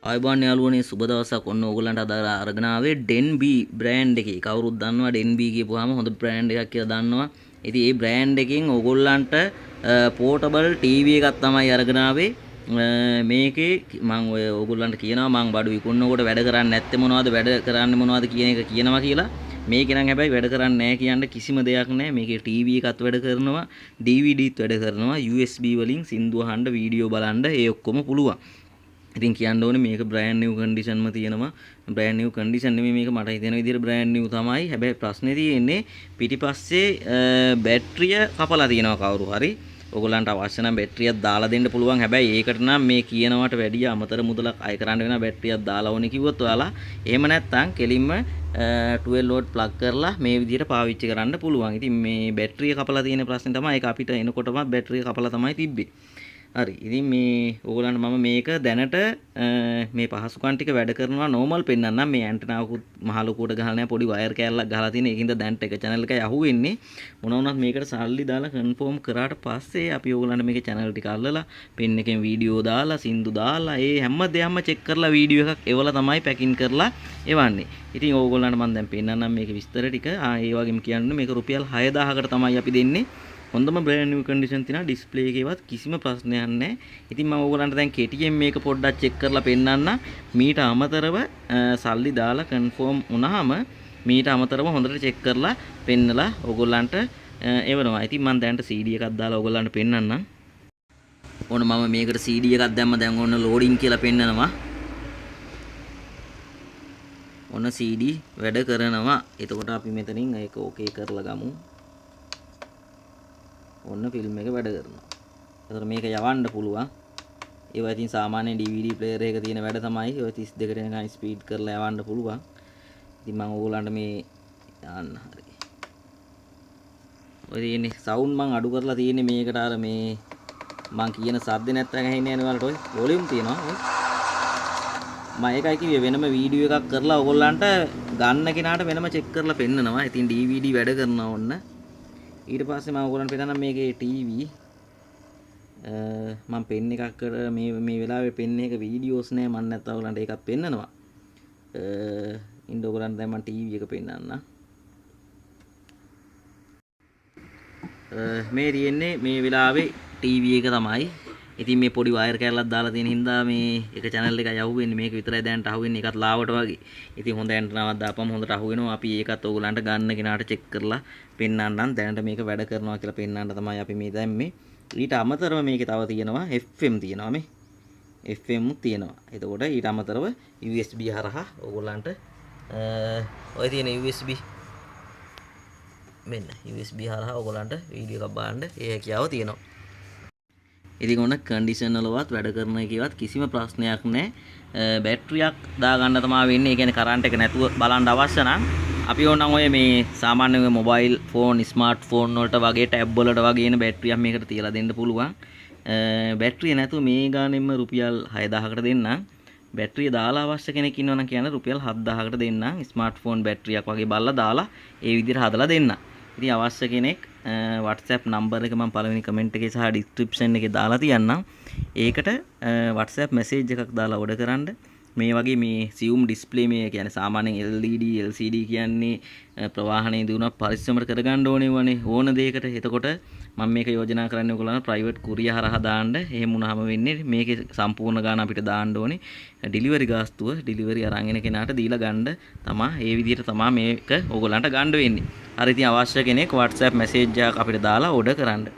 ආයුබෝවන් යාළුවනේ සුබ දවසක්. ඔන්න ඕගොල්ලන්ට අද අරගෙන ආවේ DenB බ්‍රෑන්ඩ් එකේ. කවුරුත් දන්නවා DenB කියපුවාම හොඳ බ්‍රෑන්ඩ් එකක් කියලා දන්නවා. ඉතින් මේ බ්‍රෑන්ඩ් එකෙන් ඕගොල්ලන්ට පෝටබල් ටීවී එකක් තමයි අරගෙන ආවේ. මේකේ මම ඔය ඕගොල්ලන්ට කියනවා මම බඩු විකුණනකොට වැඩ කරන්නේ නැත්තේ මොනවද වැඩ කරන්නේ මොනවද කියන එක කියනවා කියලා. මේක නම් හැබැයි වැඩ කරන්නේ නැහැ කියන්න කිසිම දෙයක් නැහැ. මේකේ ටීවී එකත් වැඩ කරනවා, DVDත් වැඩ කරනවා, USB වලින් සින්දු අහන්න, වීඩියෝ බලන්න ඒ ඔක්කොම පුළුවන්. ඉතින් කියන්න ඕනේ මේක බ්‍රෑන්ඩ් නිව් කන්ඩිෂන්ම තියෙනවා. බ්‍රෑන්ඩ් නිව් කන්ඩිෂන් නෙමෙයි මේක මට හිතෙන විදිහට බ්‍රෑන්ඩ් නිව් තමයි. හැබැයි ප්‍රශ්නේ තියෙන්නේ පිටිපස්සේ බැටරිය කපලා තියෙනවා කවුරු හරි. ඔයගොල්ලන්ට අවශ්‍ය නම් බැටරියක් දාලා දෙන්න පුළුවන්. හැබැයි ඒකට නම් මේ කියනවට වැඩිය අමතර මුදලක් අය කරන්න වෙනවා බැටරියක් දාලා ඕනේ කිව්වොත් ඔයාලා. එහෙම නැත්නම් කෙලින්ම 12 වෝල්ට් ප්ලග් කරලා මේ විදිහට පාවිච්චි කරන්න පුළුවන්. ඉතින් මේ බැටරිය කපලා තියෙන ප්‍රශ්නේ තමයි ඒක අපිට එනකොටම බැටරිය කපලා තමයි තිබ්බේ. හරි ඉතින් මේ ඕගොල්ලන්ට මම මේක දැනට මේ පහසුකම් ටික වැඩ කරනවා නෝමල් පෙන්නන්නම්. මේ ඇන්ටනාවකුත් මහ ලොකුවට ගහලා නැහැ, පොඩි වයර් කෑල්ලක් ගහලා තියෙන. ඒකින්ද දැන්ට එක channel එකයි අහුවෙන්නේ. මොන වුණත් මේකට සල්ලි දාලා කන්ෆර්ම් කරාට පස්සේ අපි ඕගොල්ලන්ට මේකේ channel ටික අල්ලලා පෙන් එකෙන් වීඩියෝ දාලා සින්දු දාලා ඒ හැම දෙයක්ම චෙක් කරලා වීඩියෝ එකක් එවලා තමයි පැකින් කරලා එවන්නේ. ඉතින් ඕගොල්ලන්ට මම දැන් පෙන්නන්නම් මේකේ විස්තර ටික. ඒ වගේම කියන්නේ මේක රුපියල් 6000කට තමයි අපි දෙන්නේ. හොඳම බ්‍රෑන්ඩ් නිව් කන්ඩිෂන් තියෙනවා. ඩිස්ප්ලේ එකේවත් කිසිම ප්‍රශ්නයක් නැහැ. ඉතින් මම ඕගොල්ලන්ට දැන් කෙටියෙන් මේක පොඩ්ඩක් චෙක් කරලා පෙන්නන්න. මීට අමතරව සල්ලි දාලා කන්ෆර්ම් වුණාම මීට අමතරව හොඳට චෙක් කරලා පෙන්නලා ඕගොල්ලන්ට එවනවා. ඉතින් මම දැන්ට CD එකක් දාලා ඕගොල්ලන්ට පෙන්නන්නම්. ඕන මම මේකට CD එකක් දැම්ම. දැන් ඕන ලෝඩින් කියලා පෙන්නනවා. ඕන CD වැඩ කරනවා. එතකොට අපි මෙතනින් ඒක ඕකේ කරලා ගමු. ඔන්න ෆිල්ම් එක වැඩ කරනවා. ඒතර මේක යවන්න පුළුවන්. ඒවා ඉතින් සාමාන්‍ය DVD ප්ලේයර් එකක තියෙන වැඩ තමයි. ඔය 32ට නිකන් ස්පීඩ් කරලා යවන්න පුළුවන්. ඉතින් මම ඕගොල්ලන්ට මේ යන්න හරි. ඔය තියෙන්නේ සවුන්ඩ් මම අඩු කරලා තියෙන්නේ මේකට අර මේ මම කියන සද්ද නැත්තම් ඇහෙන්නේ නැහැ නේ ඔයාලට. ඔය වොලියුම් තියෙනවා. ඔය මම ඒකයි කිව්වේ වෙනම වීඩියෝ එකක් කරලා ඕගොල්ලන්ට ගන්න කෙනාට වෙනම චෙක් කරලා පෙන්නනවා. ඉතින් DVD වැඩ කරනවා ඔන්න. ඊට පස්සේ මම ඔයගොල්ලන්ට පෙන්නන්නම් මේකේ ටීවී මම පෙන් එකක් මේ වෙලාවේ පෙන් එක වීඩියෝස් නෑ. මම නැත්නම් ඔයගොල්ලන්ට ඒකත් පෙන්නනවා. ඉන්න ඔයගොල්ලන්ට දැන් මම ටීවී එක පෙන්නන්න. මේ තියෙන්නේ මේ වෙලාවේ ටීවී එක තමයි. ඉතින් මේ පොඩි වයර් කෑල්ලක් දාලා තියෙන හින්දා මේ එක channel එකයි අහුවෙන්නේ. මේක විතරයි දැන්ට අහුවෙන්නේ. ඒකත් ලාවට වගේ. ඉතින් හොඳ ඇන්ටනාවක් දාපම හොඳට අහුවෙනවා. අපි ඒකත් ඕගොල්ලන්ට ගන්න කෙනාට චෙක් කරලා පෙන්නන්නම්. දැනට මේක වැඩ කරනවා කියලා පෙන්නන්න තමයි අපි මේ දැම්මේ. ඊට අමතරව මේකේ තව තියෙනවා FM තියෙනවා මේ. FM උත් තියෙනවා. එතකොට ඊට අමතරව USB හරහා ඕගොල්ලන්ට ඔය තියෙන USB මෙන්න USB හරහා ඕගොල්ලන්ට වීඩියෝ එකක් බලන්න ඒ හැකියාව තියෙනවා. ඉතින් ඔන්න කන්ඩිෂන් වලවත් වැඩ කරන එකේවත් කිසිම ප්‍රශ්නයක් නැහැ. බැටරියක් දාගන්න තමයි වෙන්නේ. ඒ කියන්නේ කරන්ට් එක නැතුව බලන්න අවශ්‍ය නම් අපි ඕනනම් ඔය මේ සාමාන්‍ය මොබයිල් ෆෝන්, ස්මාර්ට් ෆෝන් වලට වගේ ටැබ් වලට වගේ එන බැටරියක් මේකට තියලා දෙන්න පුළුවන්. බැටරිය නැතුව මේ ගානෙම රුපියල් 6000කට දෙන්නම්. බැටරිය දාලා අවශ්‍ය කෙනෙක් ඉන්නවා නම් කියන්නේ රුපියල් 7000කට දෙන්නම්. ස්මාර්ට් ෆෝන් බැටරියක් වගේ බලලා දාලා ඒ විදිහට හදලා දෙන්න. ඉතින් අවශ්‍ය කෙනෙක් WhatsApp නම්බර් එක මම පළවෙනි කමෙන්ට් එකේ සහ ඩිස්ක්‍රිප්ෂන් එකේ දාලා තියන්නම්. ඒකට WhatsApp මැසේජ් එකක් දාලා ඕඩර් කරන්න. මේ වගේ මේ සියුම් ඩිස්ප්ලේ මේ කියන්නේ සාමාන්‍යයෙන් LED LCD කියන්නේ ප්‍රවාහණය දිනුවක් පරිස්සමකට කරගන්න ඕනේ වනේ ඕන දෙයකට. එතකොට මම මේක යෝජනා කරන්නේ ඔයගොල්ලන්ට ප්‍රයිවට් කුරියර් හරහා දාන්න. එහෙම වුණාම වෙන්නේ මේකේ සම්පූර්ණ ගාණ අපිට දාන්න ඕනේ. ඩිලිවරි ගාස්තුව ඩිලිවරි අරන් එන කෙනාට දීලා ගන්න තමයි. ඒ විදිහට තමයි මේක ඔයගොල්ලන්ට ගන්න වෙන්නේ. හරි ඉතින් අවශ්‍ය කෙනෙක් WhatsApp මැසේජ් එකක් අපිට දාලා ඕඩර් කරන්න.